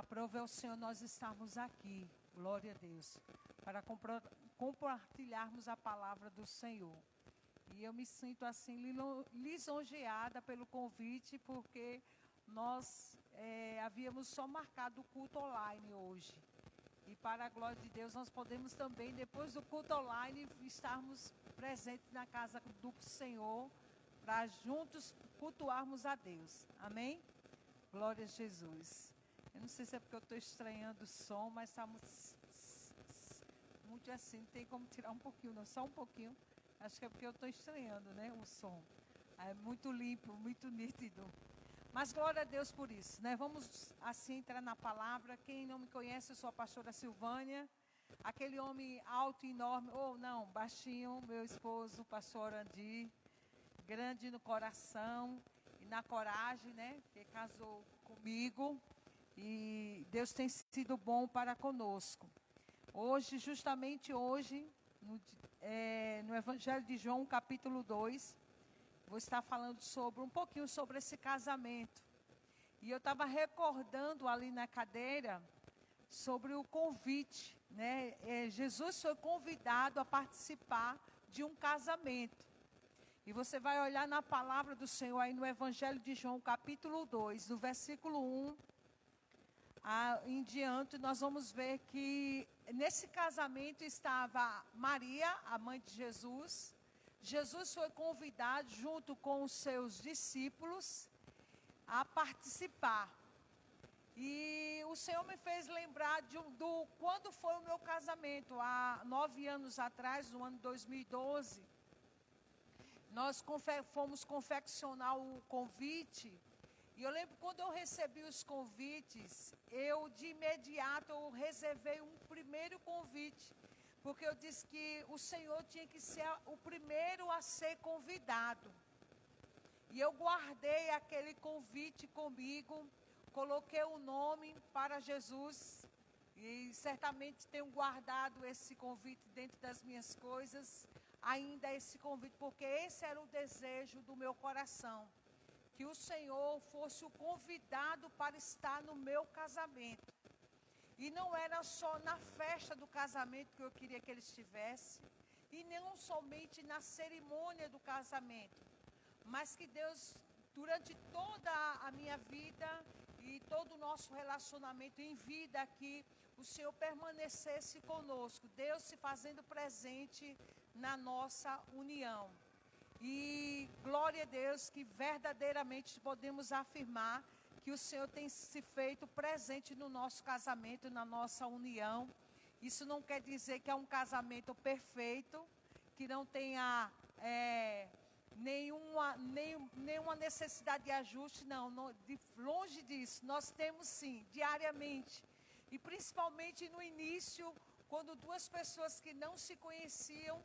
Aprove ao Senhor nós estarmos aqui, glória a Deus, para compartilharmos a palavra do Senhor. E eu me sinto assim lisonjeada pelo convite, porque nós havíamos só marcado o culto online hoje. E para a glória de Deus, nós podemos também, depois do culto online, estarmos presentes na casa do Senhor, para juntos cultuarmos a Deus. Amém? Glória a Jesus. Eu não sei se é porque eu estou estranhando o som, mas está muito assim, não tem como tirar um pouquinho, não, só um pouquinho. Acho que é porque eu estou estranhando, né, o som. É muito limpo, muito nítido. Mas glória a Deus por isso, né? Vamos assim entrar na palavra. Quem não me conhece, eu sou a pastora Silvânia. Aquele homem alto e enorme, ou não, baixinho, meu esposo, o pastor Andi, grande no coração e na coragem, né? Que casou comigo. E Deus tem sido bom para conosco. Hoje, justamente hoje, no Evangelho de João, capítulo 2, vou estar falando um pouquinho sobre esse casamento. E eu estava recordando ali na cadeira sobre o convite, né? Jesus foi convidado a participar de um casamento. E você vai olhar na palavra do Senhor aí no Evangelho de João, capítulo 2, no versículo 1 em diante, nós vamos ver que nesse casamento estava Maria, a mãe de Jesus. Jesus foi convidado, junto com os seus discípulos, a participar. E o Senhor me fez lembrar quando foi o meu casamento, há 9 anos atrás, no ano 2012. Nós fomos confeccionar o convite. E eu lembro quando eu recebi os convites, eu de imediato reservei um primeiro convite. Porque eu disse que o Senhor tinha que ser o primeiro a ser convidado. E eu guardei aquele convite comigo, coloquei o nome para Jesus. E certamente tenho guardado esse convite dentro das minhas coisas, ainda esse convite, porque esse era o desejo do meu coração. Que o Senhor fosse o convidado para estar no meu casamento. E não era só na festa do casamento que eu queria que ele estivesse, e não somente na cerimônia do casamento, mas que Deus, durante toda a minha vida e todo o nosso relacionamento em vida aqui, o Senhor permanecesse conosco, Deus se fazendo presente na nossa união. E glória a Deus que verdadeiramente podemos afirmar que o Senhor tem se feito presente no nosso casamento, na nossa união. Isso não quer dizer que é um casamento perfeito, que não tenha nenhuma necessidade de ajuste, não, longe disso. Nós temos sim, diariamente. E principalmente no início, quando duas pessoas que não se conheciam,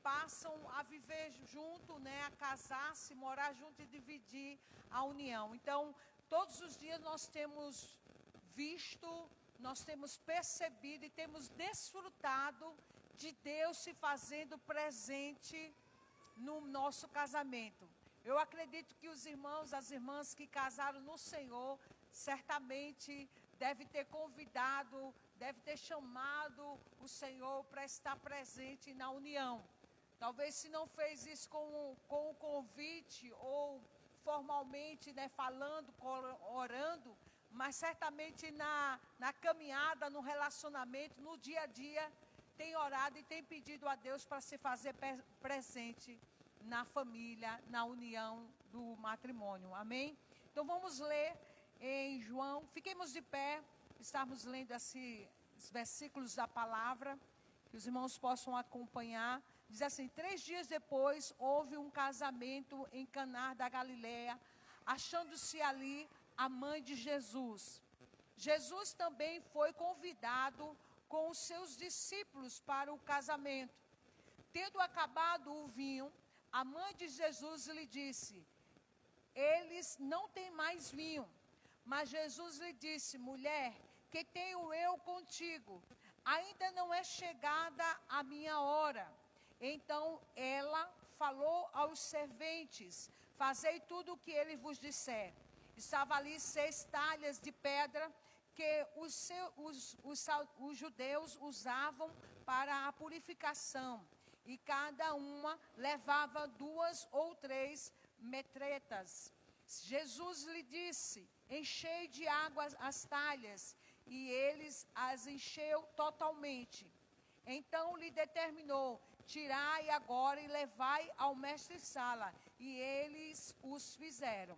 passam a viver junto, né, a casar-se, morar junto e dividir a união. Então, todos os dias nós temos visto, nós temos percebido e temos desfrutado de Deus se fazendo presente no nosso casamento. Eu acredito que os irmãos, as irmãs que casaram no Senhor, certamente deve ter convidado, deve ter chamado o Senhor para estar presente na união. Talvez se não fez isso com o convite ou formalmente, né, falando, orando, mas certamente na caminhada, no relacionamento, no dia a dia, tem orado e tem pedido a Deus para se fazer presente na família, na união do matrimônio. Amém? Então vamos ler em João, fiquemos de pé, estamos lendo esses versículos da palavra, que os irmãos possam acompanhar. Diz assim: 3 dias depois, houve um casamento em Caná da Galileia, achando-se ali a mãe de Jesus. Jesus também foi convidado com os seus discípulos para o casamento. Tendo acabado o vinho, a mãe de Jesus lhe disse: eles não têm mais vinho. Mas Jesus lhe disse: mulher, que tenho eu contigo? Ainda não é chegada a minha hora. Então ela falou aos serventes: fazei tudo o que ele vos disser. Estava ali 6 talhas de pedra que os judeus usavam para a purificação. E cada uma levava 2 ou 3 metretas. Jesus lhe disse: enchei de água as talhas, e eles as encheu totalmente. Então lhe determinou: tirai agora e levai ao mestre-sala. E eles os fizeram.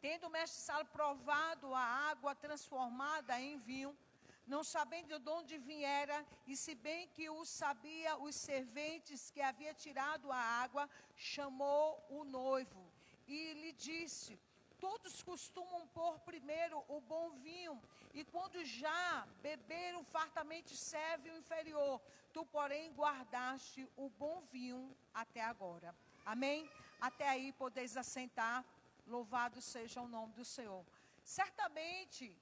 Tendo o mestre-sala provado a água transformada em vinho, não sabendo de onde viera, e se bem que o sabia os serventes que havia tirado a água, chamou o noivo e lhe disse: todos costumam pôr primeiro o bom vinho, e quando já beberam fartamente serve o inferior. Tu, porém, guardaste o bom vinho até agora. Amém? Até aí podeis assentar. Louvado seja o nome do Senhor. Certamente,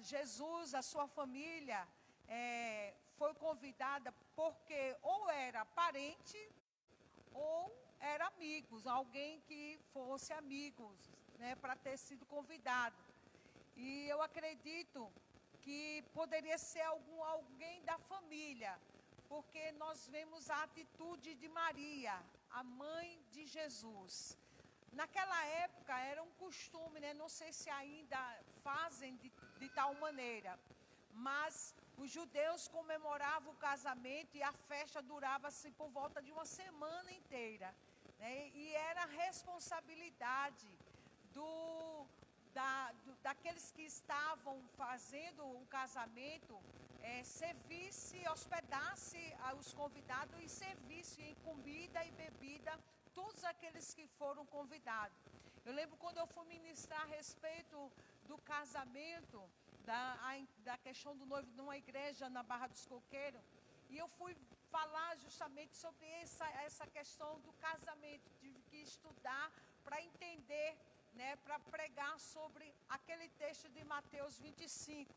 Jesus, a sua família, foi convidada porque ou era parente ou era amigos, alguém que fosse amigos, né, para ter sido convidado. E eu acredito que poderia ser alguém da família, porque nós vemos a atitude de Maria, a mãe de Jesus. Naquela época era um costume, né? Não sei se ainda fazem de tal maneira, mas os judeus comemoravam o casamento e a festa durava-se por volta de uma semana inteira, né? E era responsabilidade daqueles que estavam fazendo o casamento, servisse, hospedasse os convidados e servisse em comida e bebida todos aqueles que foram convidados. Eu lembro quando eu fui ministrar a respeito do casamento, da questão do noivo numa igreja na Barra dos Coqueiros, e eu fui falar justamente sobre essa questão do casamento. Tive que estudar para entender, né, para pregar sobre aquele texto de Mateus 25.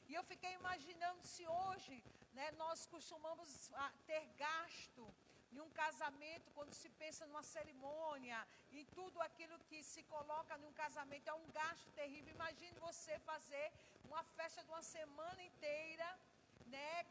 E eu fiquei imaginando se hoje, né, nós costumamos ter gasto em um casamento, quando se pensa numa cerimônia, em tudo aquilo que se coloca em um casamento, é um gasto terrível. Imagine você fazer uma festa de uma semana inteira, né,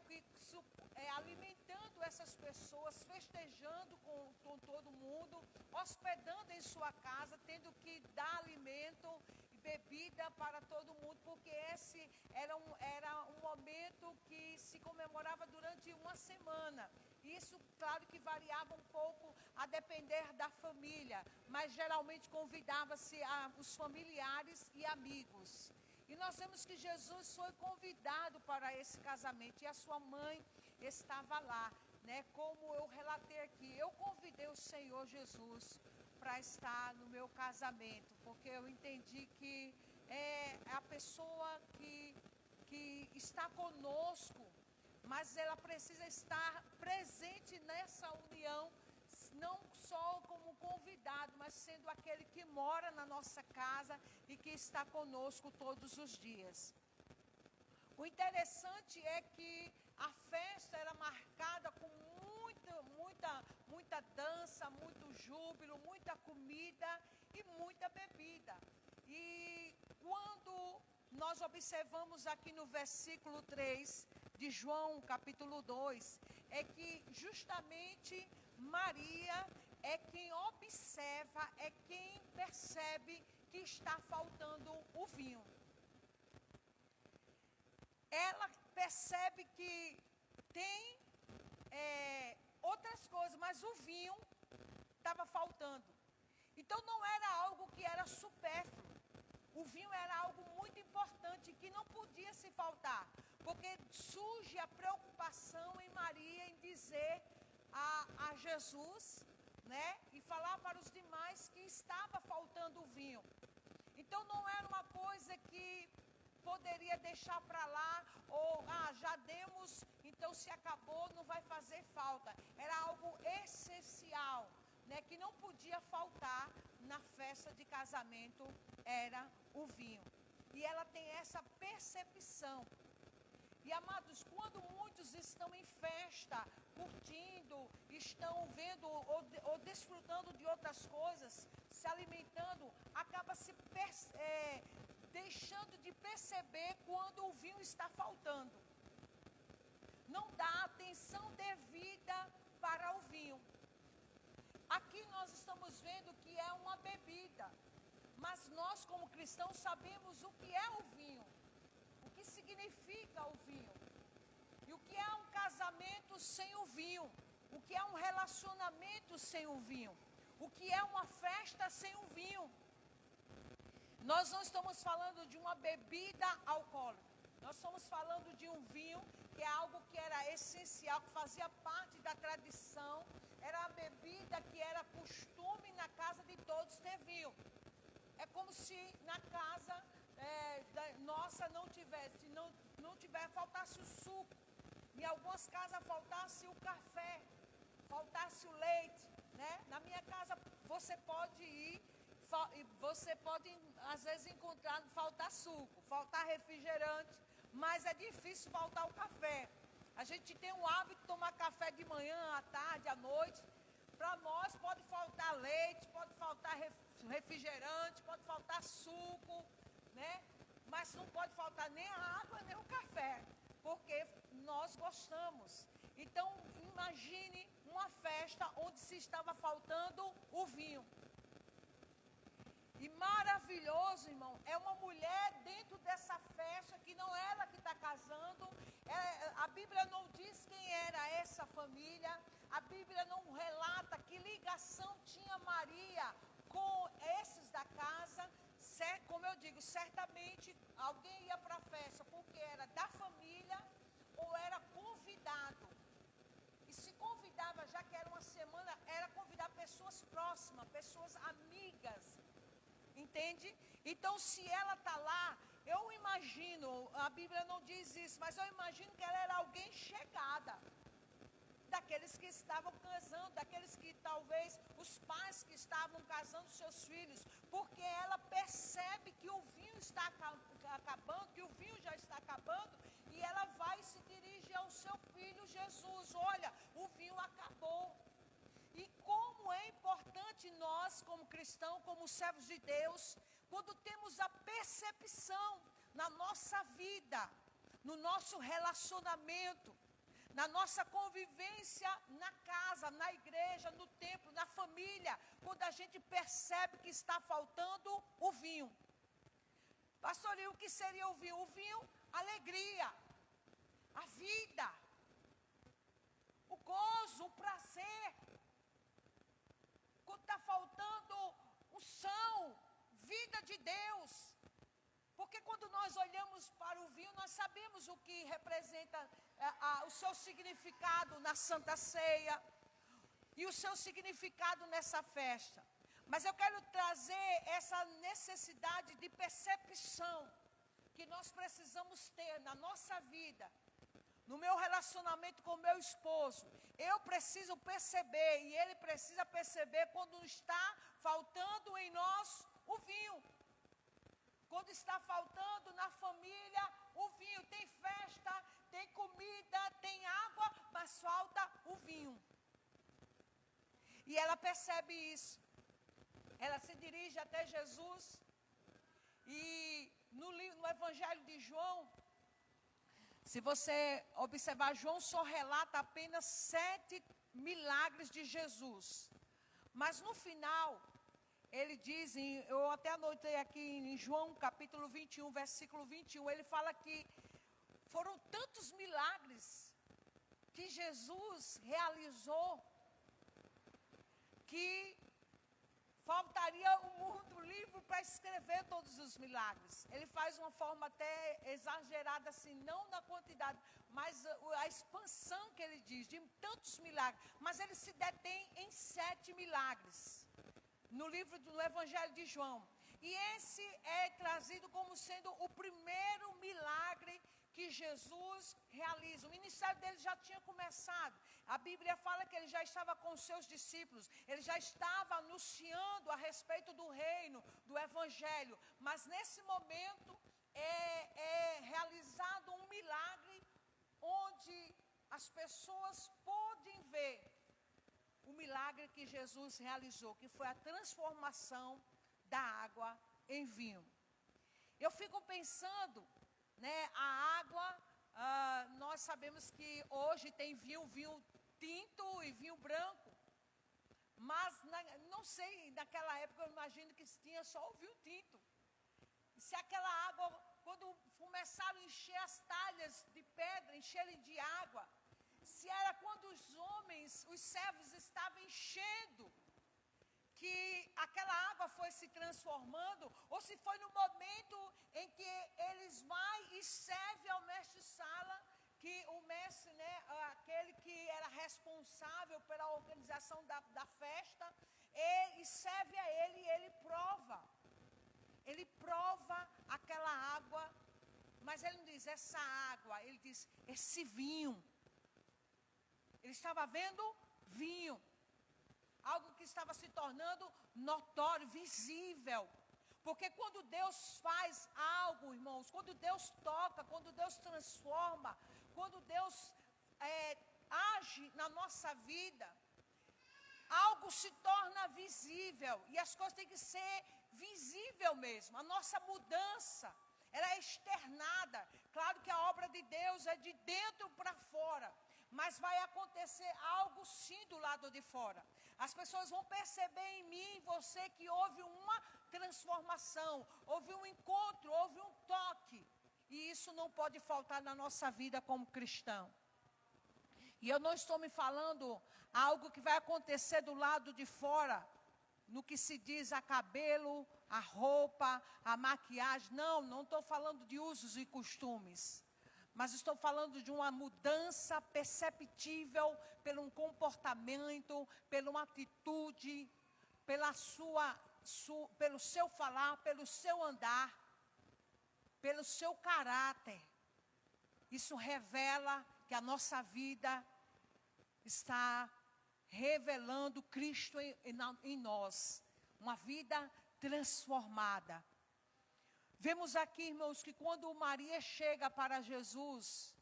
alimentando essas pessoas, festejando com todo mundo, hospedando em sua casa, tendo que dar alimento e bebida para todo mundo, porque esse era um momento que se comemorava durante uma semana. Isso, claro que variava um pouco a depender da família, mas geralmente convidava-se os familiares e amigos. E nós vemos que Jesus foi convidado para esse casamento e a sua mãe estava lá, né? Como eu relatei aqui, eu convidei o Senhor Jesus para estar no meu casamento, porque eu entendi que é a pessoa que está conosco, mas ela precisa estar presente nessa união, não só como convidado, mas sendo aquele que mora na nossa casa e que está conosco todos os dias. O interessante é que a festa era marcada com muita dança, muito júbilo, muita comida e muita bebida. E quando nós observamos aqui no versículo 3 de João, capítulo 2, é que justamente Maria é quem observa, é quem percebe que está faltando o vinho. Ela percebe que tem outras coisas, mas o vinho estava faltando. Então não era algo que era supérfluo. O vinho era algo muito importante que não podia se faltar, porque surge a preocupação em Maria em dizer a Jesus, né, e falar para os demais que estava faltando o vinho. Então não era uma coisa que poderia deixar para lá, ou já demos, então se acabou, não vai fazer falta. Era algo essencial, né, que não podia faltar na festa de casamento, era o vinho. E ela tem essa percepção. E amados, quando muitos estão em festa, curtindo, estão vendo ou desfrutando de outras coisas, se alimentando, acaba se deixando de perceber quando o vinho está faltando. Não dá atenção devida para o vinho. Aqui nós estamos vendo que é uma bebida, mas nós como cristãos sabemos o que é o vinho, o que significa o vinho, e o que é um casamento sem o vinho, o que é um relacionamento sem o vinho, o que é uma festa sem o vinho. Nós não estamos falando de uma bebida alcoólica, nós estamos falando de um vinho que é algo que era essencial, que fazia parte da tradição, era a bebida que era costume na casa de todos ter vinho. É como se na casa nossa não faltasse o suco, em algumas casas faltasse o café, faltasse o leite, né? Na minha casa você pode ir, você pode às vezes encontrar, faltar suco, faltar refrigerante, mas é difícil faltar o café. A gente tem o hábito de tomar café de manhã, à tarde, à noite. Para nós pode faltar leite, pode faltar refrigerante, pode faltar suco, né? Mas não pode faltar nem a água, nem o café, porque nós gostamos. Então, imagine uma festa onde se estava faltando o vinho. E maravilhoso, irmão, é uma mulher dentro dessa festa, que não é ela que está casando. A Bíblia não diz quem era essa família. A Bíblia não relata que ligação tinha Maria com esses da casa. Como eu digo, certamente alguém ia para a festa porque era da família ou era convidado. E se convidava, já que era uma semana, era convidar pessoas próximas, pessoas amigas. Entende? Então, se ela está lá, eu imagino, a Bíblia não diz isso, mas eu imagino que ela era alguém chegada, daqueles que estavam casando, daqueles que talvez os pais que estavam casando seus filhos, porque ela percebe que o vinho está acabando, que o vinho já está acabando, e ela vai e se dirige ao seu filho Jesus: olha, o vinho acabou. E como é importante nós, como cristãos, como servos de Deus, quando temos a percepção na nossa vida, no nosso relacionamento, na nossa convivência na casa, na igreja, no templo, na família, quando a gente percebe que está faltando o vinho. Pastor, e o que seria o vinho? O vinho, alegria, a vida, o gozo, o prazer. Quando está faltando unção, vida de Deus. Porque quando nós olhamos para o vinho, nós sabemos o que representa o seu significado na Santa Ceia e o seu significado nessa festa. Mas eu quero trazer essa necessidade de percepção que nós precisamos ter na nossa vida, no meu relacionamento com meu esposo. Eu preciso perceber, e ele precisa perceber, quando está faltando em nós o vinho. Quando está faltando na família o vinho. Tem festa, tem comida, tem água, mas falta o vinho. E ela percebe isso. Ela se dirige até Jesus. E no Evangelho de João, se você observar, João só relata apenas 7 milagres de Jesus. Mas no final, ele diz, eu até anotei aqui em João capítulo 21, versículo 21, ele fala que foram tantos milagres que Jesus realizou que faltaria um mundo livre para escrever todos os milagres. Ele faz uma forma até exagerada, assim, não na quantidade, mas a expansão que ele diz, de tantos milagres. Mas ele se detém em 7 milagres, no livro do Evangelho de João. E esse é trazido como sendo o primeiro milagre que Jesus realiza. O ministério dele já tinha começado. A Bíblia fala que ele já estava com os seus discípulos, ele já estava anunciando a respeito do reino, do Evangelho. Mas nesse momento é realizado um milagre onde as pessoas podem ver o milagre que Jesus realizou, que foi a transformação da água em vinho. Eu fico pensando, né, a água, nós sabemos que hoje tem vinho tinto e vinho branco. Mas, não sei, naquela época eu imagino que tinha só o vinho tinto. Se aquela água, quando começaram a encher as talhas de pedra, encherem de água, se era quando os homens, os servos estavam enchendo, que aquela água foi se transformando, ou se foi no momento em que eles vão e servem ao mestre-sala, que o mestre, né, aquele que era responsável pela organização da festa, e serve a ele e ele prova. Ele prova aquela água, mas ele não diz essa água, ele diz esse vinho. Ele estava vendo vinho. Algo que estava se tornando notório, visível. Porque quando Deus faz algo, irmãos, quando Deus toca, quando Deus transforma, quando Deus age na nossa vida, algo se torna visível. E as coisas têm que ser visível mesmo. A nossa mudança, ela é externada. Claro que a obra de Deus é de dentro para fora. Mas vai acontecer algo sim do lado de fora. As pessoas vão perceber em mim, em você, que houve uma transformação, houve um encontro, houve um toque. E isso não pode faltar na nossa vida como cristão. E eu não estou me falando algo que vai acontecer do lado de fora, no que se diz a cabelo, a roupa, a maquiagem. Não estou falando de usos e costumes. Mas estou falando de uma mudança perceptível pelo um comportamento, pela uma atitude, pelo seu falar, pelo seu andar, pelo seu caráter. Isso revela que a nossa vida está revelando Cristo em nós. Uma vida transformada. Vemos aqui, irmãos, que quando Maria chega para Jesus,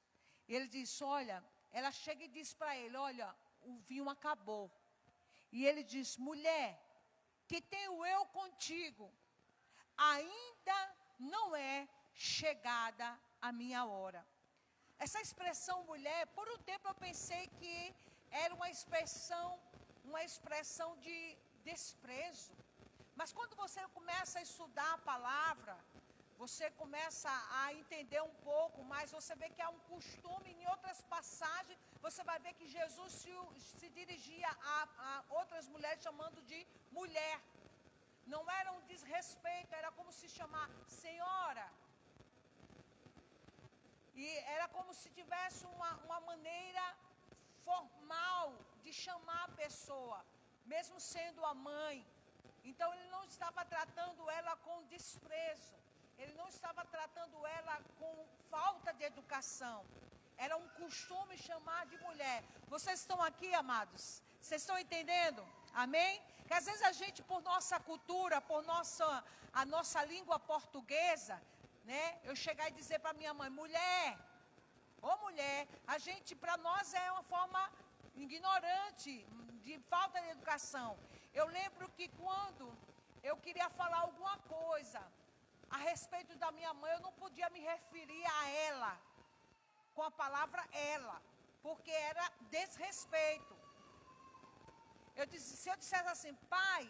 ele diz, olha, ela chega e diz para ele, olha, o vinho acabou. E ele diz, mulher, que tenho eu contigo? Ainda não é chegada a minha hora. Essa expressão mulher, por um tempo eu pensei que era uma expressão de desprezo. Mas quando você começa a estudar a palavra, você começa a entender um pouco mais, você vê que há um costume, em outras passagens, você vai ver que Jesus se dirigia a outras mulheres chamando de mulher. Não era um desrespeito, era como se chamar senhora. E era como se tivesse uma maneira formal de chamar a pessoa, mesmo sendo a mãe. Então ele não estava tratando ela com desprezo. Ele não estava tratando ela com falta de educação. Era um costume chamar de mulher. Vocês estão aqui, amados? Vocês estão entendendo? Amém? Que às vezes a gente, por nossa cultura, por a nossa língua portuguesa, né? Eu chegar e dizer para minha mãe, mulher, ô mulher, a gente, para nós é uma forma ignorante, de falta de educação. Eu lembro que quando eu queria falar alguma coisa a respeito da minha mãe, eu não podia me referir a ela com a palavra ela, porque era desrespeito. Se eu dissesse assim, pai,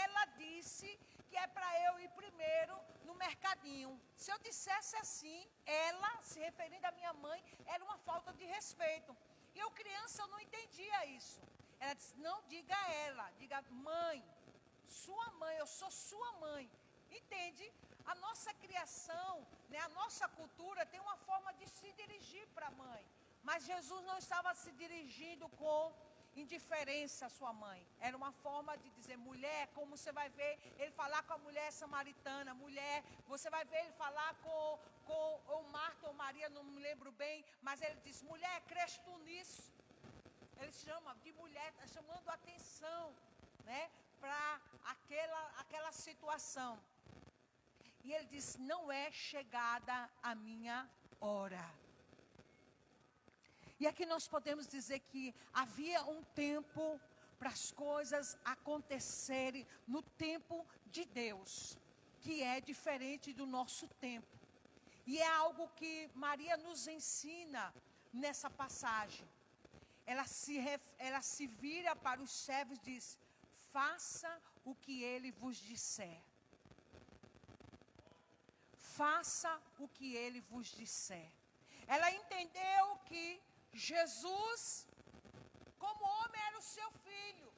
ela disse que é para eu ir primeiro no mercadinho. Se eu dissesse assim, ela, se referindo à minha mãe, era uma falta de respeito. E eu, criança, eu não entendia isso. Ela disse, não diga ela, diga mãe, sua mãe, eu sou sua mãe. Entende? A nossa criação, né, a nossa cultura tem uma forma de se dirigir para a mãe. Mas Jesus não estava se dirigindo com indiferença à sua mãe. Era uma forma de dizer, mulher, como você vai ver ele falar com a mulher samaritana, mulher, você vai ver ele falar com ou Marta ou Maria, não me lembro bem, mas ele diz, mulher, crês tu nisso? Ele chama de mulher, está chamando a atenção, né, para aquela situação. E ele diz, não é chegada a minha hora. E aqui nós podemos dizer que havia um tempo para as coisas acontecerem no tempo de Deus. que é diferente do nosso tempo. E é algo que Maria nos ensina nessa passagem. Ela se vira para os servos e diz: faça o que ele vos disser. Faça o que ele vos disser. Ela entendeu que Jesus, como homem, era o seu filho.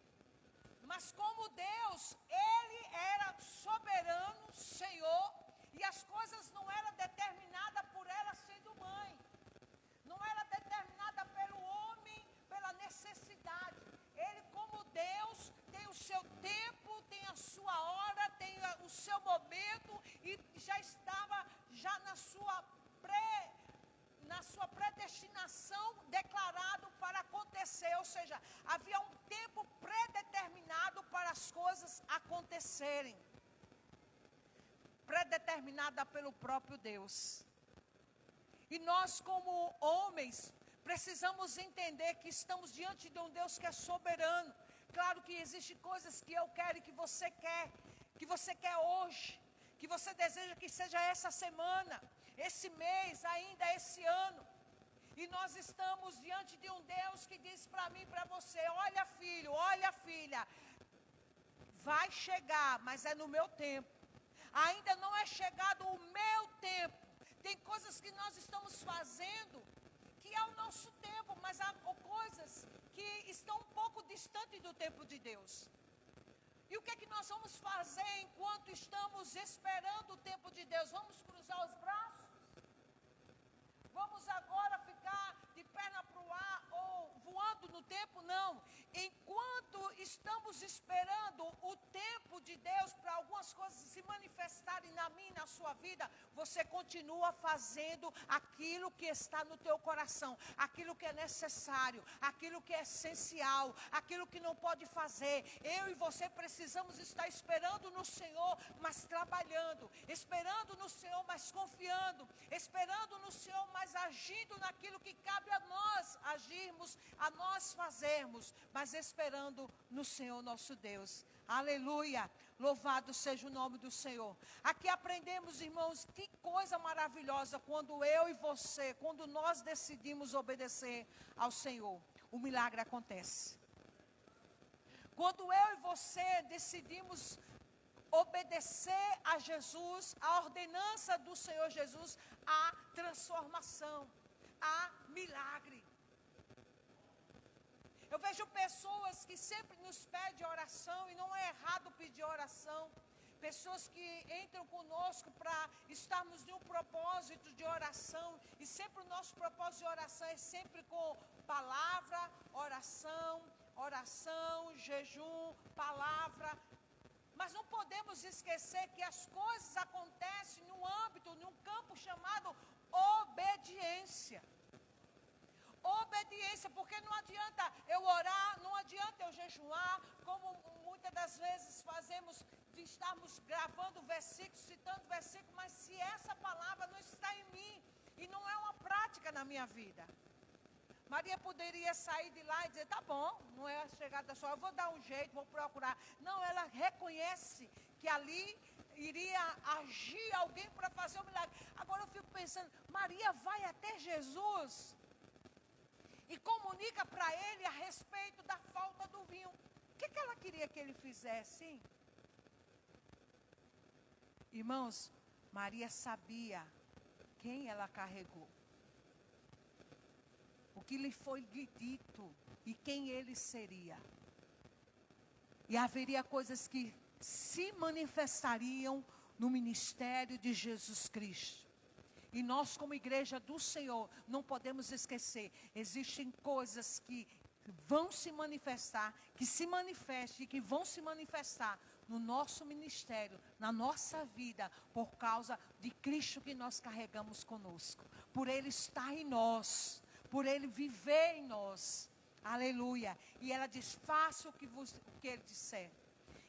Mas como Deus, ele era soberano, Senhor. E as coisas não eram determinadas por ela sendo mãe. Não era determinada pelo homem, pela necessidade. Ele, como Deus, tem o seu tempo, tem a sua hora, tem o seu momento. E já estava na sua predestinação declarado para acontecer. Ou seja, havia um tempo predeterminado para as coisas acontecerem. Predeterminada pelo próprio Deus. E nós, como homens, precisamos entender que estamos diante de um Deus que é soberano. Claro que existem coisas que eu quero e que você quer hoje, que você deseja que seja essa semana, esse mês, ainda esse ano. E nós estamos diante de um Deus que diz para mim e para você: olha, filho, olha, filha, vai chegar, mas é no meu tempo. Ainda não é chegado o meu tempo. Tem coisas que nós estamos fazendo que é o nosso tempo, mas há coisas que estão um pouco distantes do tempo de Deus. E o que é que nós vamos fazer enquanto estamos esperando o tempo de Deus? Vamos cruzar os braços? Vamos agora ficar de perna para o ar ou voando no tempo? Não. Enquanto estamos esperando o tempo de Deus para algumas coisas se manifestarem na minha e na sua vida, você continua fazendo aquilo que está no teu coração, aquilo que é necessário, aquilo que é essencial, aquilo que não pode fazer. Eu e você precisamos estar esperando no Senhor, mas trabalhando, esperando no Senhor, mas confiando, esperando no Senhor, mas agindo naquilo que cabe a nós agirmos, a nós fazermos, mas esperando no Senhor nosso Deus. Aleluia, louvado seja o nome do Senhor. Aqui aprendemos, irmãos, que coisa maravilhosa quando eu e você, quando nós decidimos obedecer ao Senhor, o milagre acontece. Quando eu e você decidimos obedecer a Jesus, a ordenança do Senhor Jesus, há transformação, há milagre. Eu vejo pessoas que sempre nos pedem oração, e não é errado pedir oração. Pessoas que entram conosco para estarmos em um propósito de oração, e sempre o nosso propósito de oração é sempre com palavra, oração, jejum, palavra. Mas não podemos esquecer que as coisas acontecem num âmbito, num campo chamado obediência. Obediência, porque não adianta eu orar, não adianta eu jejuar, como muitas das vezes fazemos, de estarmos gravando versículos, citando versículos, mas se essa palavra não está em mim, e não é uma prática na minha vida. Maria poderia sair de lá e dizer: tá bom, não é a chegada da sua, eu vou dar um jeito, vou procurar. Não, ela reconhece que ali iria agir alguém para fazer o milagre. Agora eu fico pensando, Maria vai até Jesus e comunica para ele a respeito da falta do vinho. O que ela queria que ele fizesse, hein? Irmãos, Maria sabia quem ela carregou, o que lhe foi dito e quem ele seria. E haveria coisas que se manifestariam no ministério de Jesus Cristo. E nós, como igreja do Senhor, não podemos esquecer, existem coisas que vão se manifestar, que se manifestem e que vão se manifestar no nosso ministério, na nossa vida, por causa de Cristo que nós carregamos conosco, por Ele estar em nós, por Ele viver em nós. Aleluia. E ela diz: faça o que Ele disser.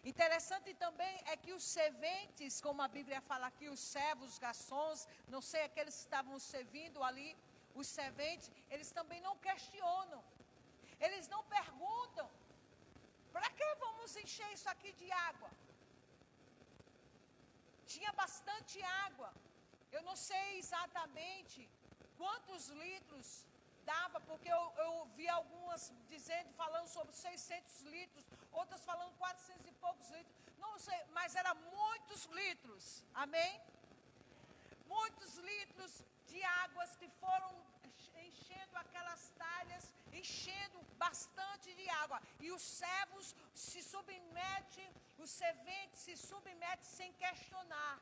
Interessante também é que os serventes, como a Bíblia fala aqui, os servos, os garçons, não sei, aqueles que estavam servindo ali, os serventes, eles também não questionam. Eles não perguntam: para que vamos encher isso aqui de água? tinha bastante água. Eu não sei exatamente quantos litros dava, porque eu vi algumas dizendo, falando sobre 600 litros, outras falando 400 e poucos litros. Não sei, mas era muitos litros. Amém? Muitos litros de águas que foram enchendo aquelas talhas, enchendo bastante de água. E os servos se submetem, os serventes se submetem sem questionar.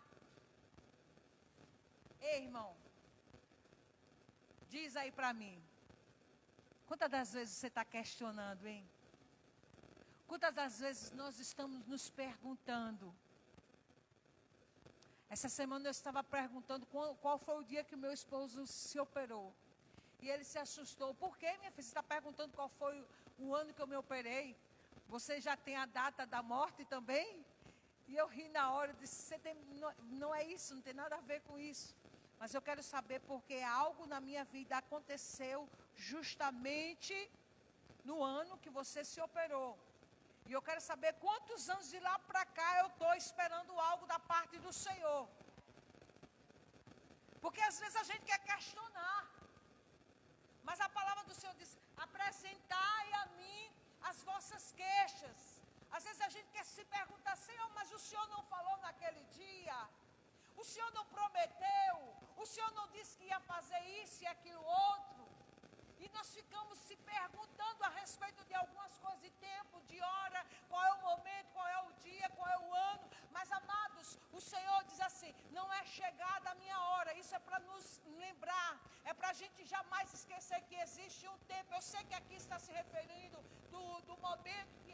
Ei, irmão, diz aí para mim, quantas das vezes você está questionando, hein? Quantas das vezes nós estamos nos perguntando? Essa semana eu estava perguntando qual foi o dia que o meu esposo se operou. E ele se assustou. Por que, minha filha? Você está perguntando qual foi o ano que eu me operei? Você já tem a data da morte também? E eu ri na hora, eu disse, não é isso, não tem nada a ver com isso. Mas eu quero saber porque algo na minha vida aconteceu justamente no ano que você se operou. E eu quero saber quantos anos de lá para cá eu estou esperando algo da parte do Senhor. Porque às vezes a gente quer questionar. Mas a palavra do Senhor diz, apresentai a mim as vossas queixas. Às vezes a gente quer se perguntar, Senhor, mas o Senhor não falou naquele dia? O Senhor não prometeu? O Senhor não disse que ia fazer isso e aquilo outro? E nós ficamos se perguntando a respeito de algumas coisas, de tempo, de hora, qual é o momento, qual é o dia, qual é o ano. Mas, amados, o Senhor diz assim, não é chegada a minha hora. Isso é para nos lembrar, é para a gente jamais esquecer que existe um tempo. Eu sei que aqui está se referindo do momento que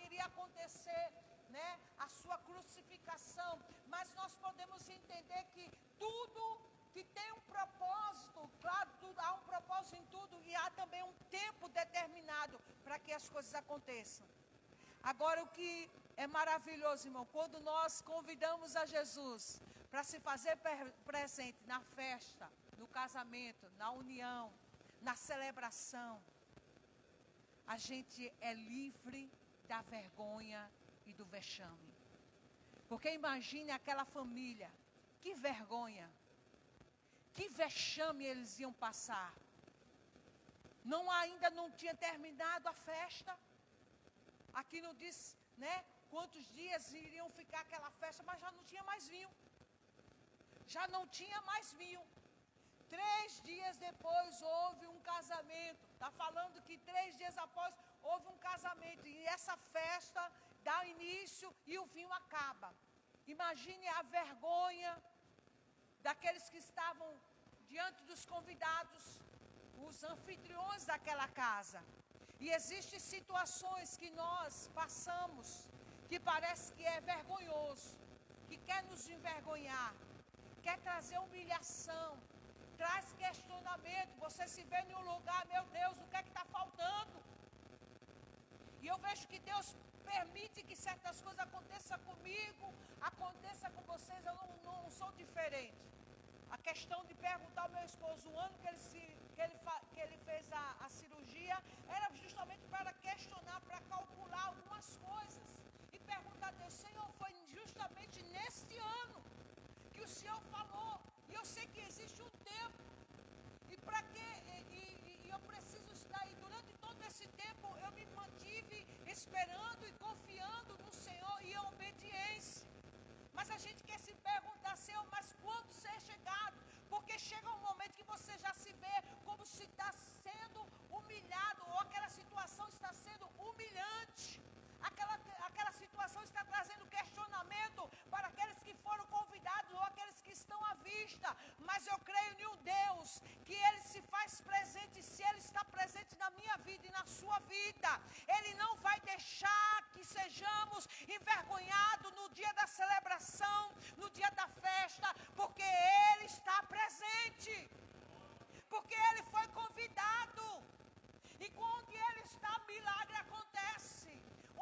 iria acontecer, né, a sua crucificação. Mas nós podemos entender que tudo que tem um propósito, claro, há um propósito em tudo e há também um tempo determinado para que as coisas aconteçam. Agora, o que é maravilhoso, irmão, quando nós convidamos a Jesus para se fazer presente na festa, no casamento, na união, na celebração, a gente é livre da vergonha e do vexame. Porque imagine aquela família, que vergonha, que vexame eles iam passar. Ainda não tinha terminado a festa. Aqui não diz, né, quantos dias iriam ficar aquela festa, mas já não tinha mais vinho. Já não tinha mais vinho. 3 dias depois houve um casamento. Está falando que 3 dias após houve um casamento. E essa festa dá início e o vinho acaba. Imagine a vergonha daqueles que estavam diante dos convidados, os anfitriões daquela casa. E existem situações que nós passamos, que parece que é vergonhoso, que quer nos envergonhar, quer trazer humilhação, traz questionamento. Você se vê em um lugar, meu Deus, o que é que está faltando? E eu vejo que Deus permite que certas coisas aconteçam comigo, aconteça com vocês. Eu não sou diferente. A questão de perguntar ao meu esposo o ano que ele fez a cirurgia era justamente para questionar, para calcular algumas coisas e perguntar a Deus, Senhor, foi justamente neste ano que o Senhor falou, e eu sei que existe um tempo, e para que eu preciso estar aí. Durante todo esse tempo eu me mantive esperando e confiando no Senhor e em obediência. Mas a gente quer se perguntar, Senhor, mas quando ser chegado? Porque chega um momento que você já se vê como se está sendo humilhado, ou aquela situação está sendo humilhante. Aquela situação está trazendo questionamento para aqueles que foram convidados ou aqueles que estão à vista. Mas eu creio em um Deus que Ele se faz presente. Se Ele está presente na minha vida e na sua vida, Ele não vai deixar que sejamos envergonhados no dia da celebração, no dia da festa, porque Ele está presente, porque Ele foi convidado. E onde Ele está, milagre acontece.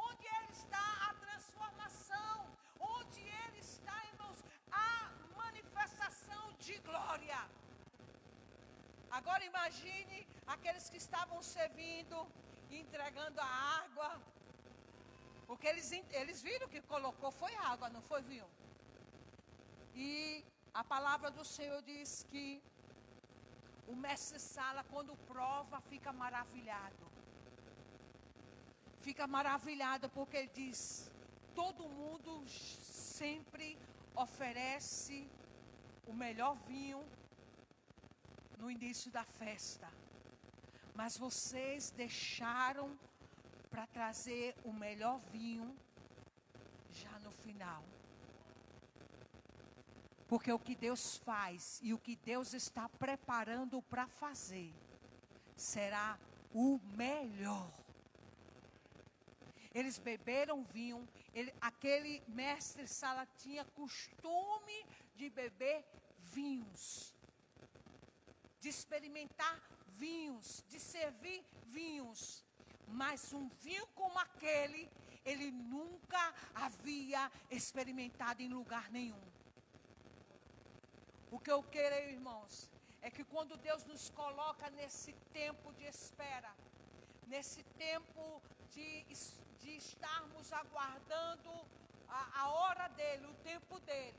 Onde Ele está, a transformação. Onde Ele está, irmãos, a manifestação de glória. Agora imagine aqueles que estavam servindo, entregando a água. Porque eles viram que colocou, foi água, não foi vinho. E a palavra do Senhor diz que o mestre-sala, quando prova, fica maravilhado. Fica maravilhado porque ele diz: todo mundo sempre oferece o melhor vinho no início da festa. Mas vocês deixaram para trazer o melhor vinho já no final. Porque o que Deus faz e o que Deus está preparando para fazer será o melhor. Eles beberam vinho. Aquele mestre-sala tinha costume de beber vinhos, de experimentar vinhos, de servir vinhos. Mas um vinho como aquele, ele nunca havia experimentado em lugar nenhum. O que eu quero, irmãos, é que quando Deus nos coloca nesse tempo de espera, nesse tempo de estarmos aguardando a hora dele, o tempo dele,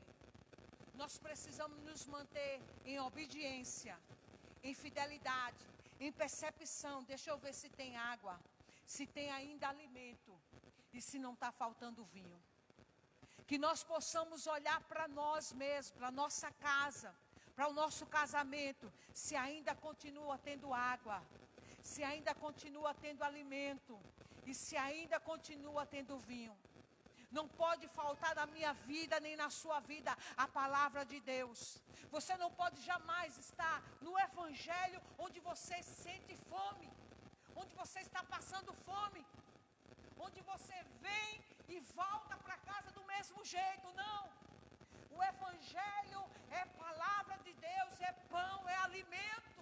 nós precisamos nos manter em obediência, em fidelidade, em percepção. Deixa eu ver se tem água, se tem ainda alimento e se não está faltando vinho. Que nós possamos olhar para nós mesmos, para a nossa casa, para o nosso casamento, se ainda continua tendo água, se ainda continua tendo alimento e se ainda continua tendo vinho. Não pode faltar na minha vida nem na sua vida a palavra de Deus. Você não pode jamais estar no evangelho onde você sente fome, onde você está passando fome, onde você vem e volta para casa do mesmo jeito. Não. O evangelho é palavra de Deus, é pão, é alimento.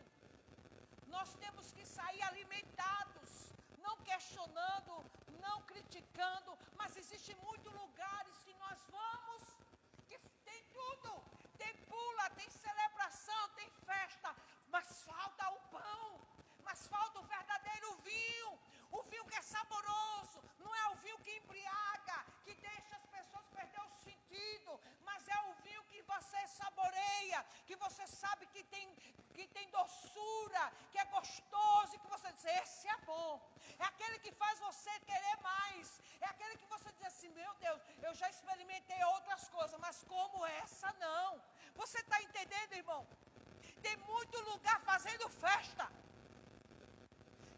Nós temos que sair alimentados, não questionando, não criticando, mas existem muitos lugares que nós vamos, que tem tudo, tem pula, tem celebração, tem festa, mas falta o pão, mas falta o verdadeiro vinho, o vinho que é saboroso, não é o vinho que embriaga, que deixa as pessoas perder o sentido, mas é o vinho que você saboreia, que você sabe que tem doçura, que é gostoso, e que você diz, esse é bom. É aquele que faz você querer mais. É aquele que você diz assim, meu Deus, eu já experimentei outras coisas, mas como essa não. Você está entendendo, irmão? Tem muito lugar fazendo festa.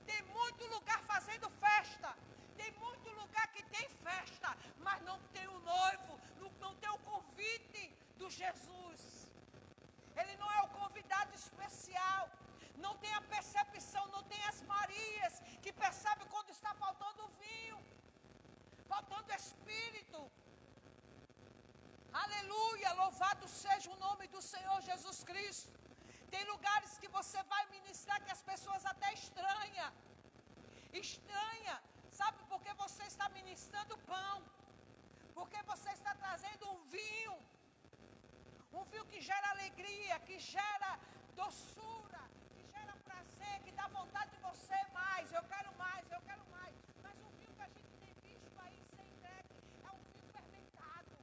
Tem muito lugar fazendo festa. Tem muito lugar que tem festa, mas não tem o noivo, não tem o convite do Jesus. Ele não é o convidado especial. Não tem a percepção, não tem as Marias que percebem quando está faltando vinho, faltando Espírito. Aleluia, louvado seja o nome do Senhor Jesus Cristo. Tem lugares que você vai ministrar que as pessoas até estranha, sabe, porque você está ministrando pão, porque você está trazendo um vinho que gera alegria, que gera doçura, que gera prazer, que dá vontade de você mais, eu quero mais. Mas o vinho que a gente tem visto aí ser entregue é um vinho fermentado,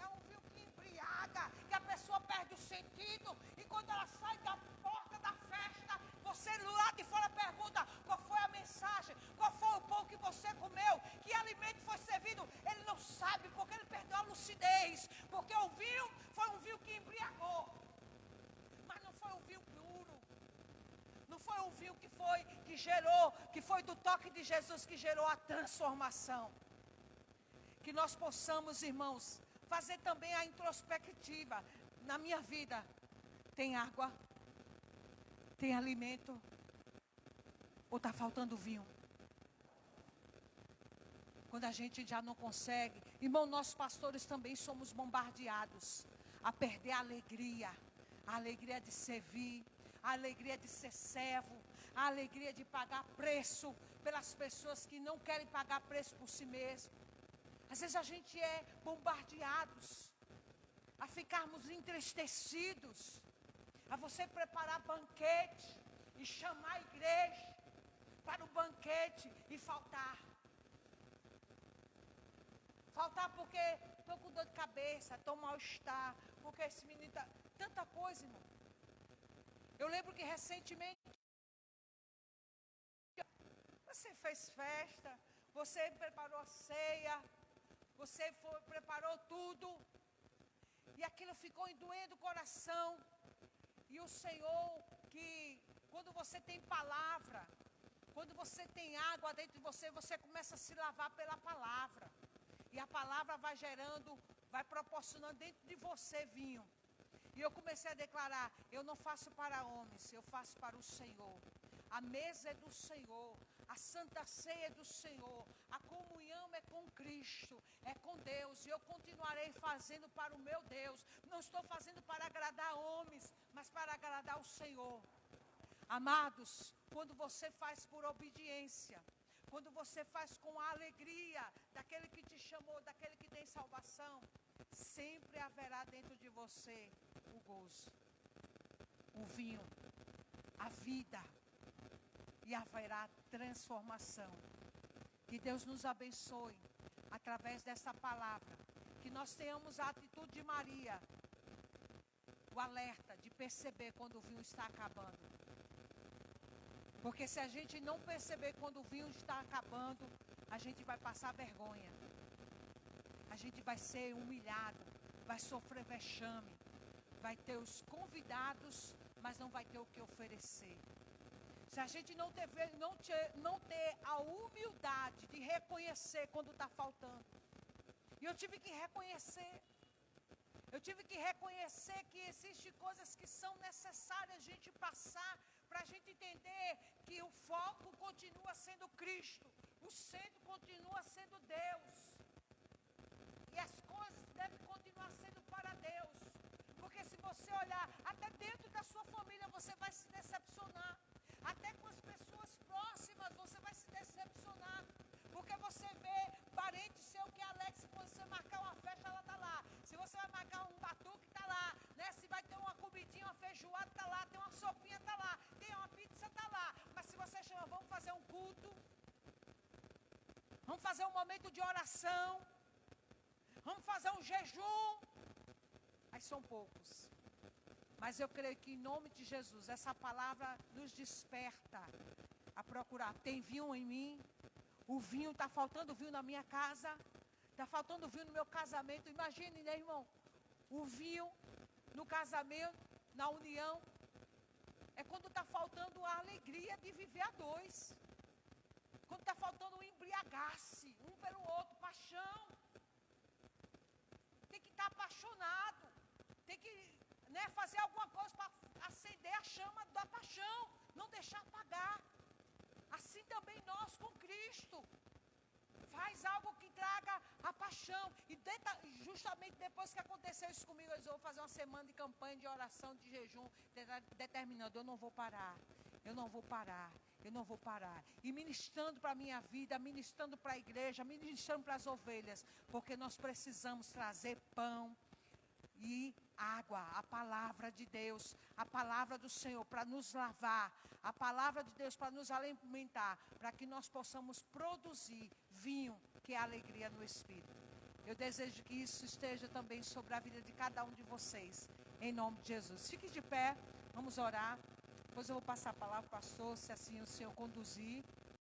é um vinho que embriaga, que a pessoa perde o sentido, e quando ela sai da porta da festa, você lá de fora pergunta, qual foi a mensagem, qual foi o pão que você comeu, que alimento foi servido, ele não sabe, porque ele perdeu a lucidez, porque o vinho foi um vinho que embriagou, mas não foi um vinho puro, não foi um vinho que foi do toque de Jesus que gerou a transformação. Que nós possamos, irmãos, fazer também a introspectiva. Na minha vida, tem água? Tem alimento? Ou está faltando vinho? Quando a gente já não consegue, irmão, nós pastores também somos bombardeados a perder a alegria de servir, a alegria de ser servo, a alegria de pagar preço pelas pessoas que não querem pagar preço por si mesmo. Às vezes a gente é bombardeados a ficarmos entristecidos, a você preparar banquete e chamar a igreja para o banquete e faltar. Faltar porque estou com dor de cabeça, estou mal-estar, porque esse menino está... Tanta coisa, irmão. Eu lembro que recentemente você fez festa, você preparou a ceia, você preparou tudo, e aquilo ficou doendo o coração. E o Senhor, que quando você tem palavra, quando você tem água dentro de você, você começa a se lavar pela palavra. E a palavra vai gerando, vai proporcionando dentro de você vinho. E eu comecei a declarar, eu não faço para homens, eu faço para o Senhor. A mesa é do Senhor, a santa ceia é do Senhor, a comunhão é com Cristo, é com Deus. E eu continuarei fazendo para o meu Deus. Não estou fazendo para agradar homens, mas para agradar o Senhor. Amados, quando você faz por obediência, quando você faz com a alegria daquele que te chamou, daquele que tem salvação, sempre haverá dentro de você o gozo, o vinho, a vida, e haverá transformação. Que Deus nos abençoe através dessa palavra, que nós tenhamos a atitude de Maria, o alerta de perceber quando o vinho está acabando. Porque se a gente não perceber quando o vinho está acabando, a gente vai passar vergonha. A gente vai ser humilhado, vai sofrer vexame, vai ter os convidados, mas não vai ter o que oferecer. Se a gente não ter a humildade de reconhecer quando está faltando. E eu tive que reconhecer. Eu tive que reconhecer que existem coisas que são necessárias a gente passar, para a gente entender que o foco continua sendo Cristo. O centro continua sendo Deus. E as coisas devem continuar sendo para Deus. Porque se você olhar, até dentro da sua família você vai se decepcionar. Até com as pessoas próximas você vai se decepcionar. Porque você vê parente seu que é Alex, quando você marcar uma festa, ela está lá. Se você vai marcar um batuque, está lá. Né? Se vai ter uma comidinha, uma feijoada, está lá. Tem uma sopinha, está lá. Tem uma pizza, está lá. Mas se você chama, vamos fazer um culto. Vamos fazer um momento de oração. Vamos fazer um jejum. Aí são poucos. Mas eu creio que em nome de Jesus, essa palavra nos desperta a procurar. Tem vinho em mim? O vinho, está faltando vinho na minha casa? Está faltando vinho no meu casamento? Imagine, né, irmão? O vinho no casamento, na união, é quando está faltando a alegria de viver a dois. Quando está faltando o embriagar-se um pelo outro, paixão. Tem que estar apaixonado. Tem que, né, fazer alguma coisa para acender a chama da paixão. Não deixar apagar. Assim também nós com Cristo. Faz algo que traga a paixão. E justamente depois que aconteceu isso comigo, eu vou fazer uma semana de campanha de oração, de jejum, determinando, eu não vou parar. Eu não vou parar. Eu não vou parar. E ministrando para a minha vida, ministrando para a igreja, ministrando para as ovelhas. Porque nós precisamos trazer pão e água, a palavra de Deus, a palavra do Senhor para nos lavar, a palavra de Deus para nos alimentar, para que nós possamos produzir vinho, que é a alegria no Espírito. Eu desejo que isso esteja também sobre a vida de cada um de vocês, em nome de Jesus. Fique de pé, vamos orar, depois eu vou passar a palavra para o pastor, se assim o Senhor conduzir.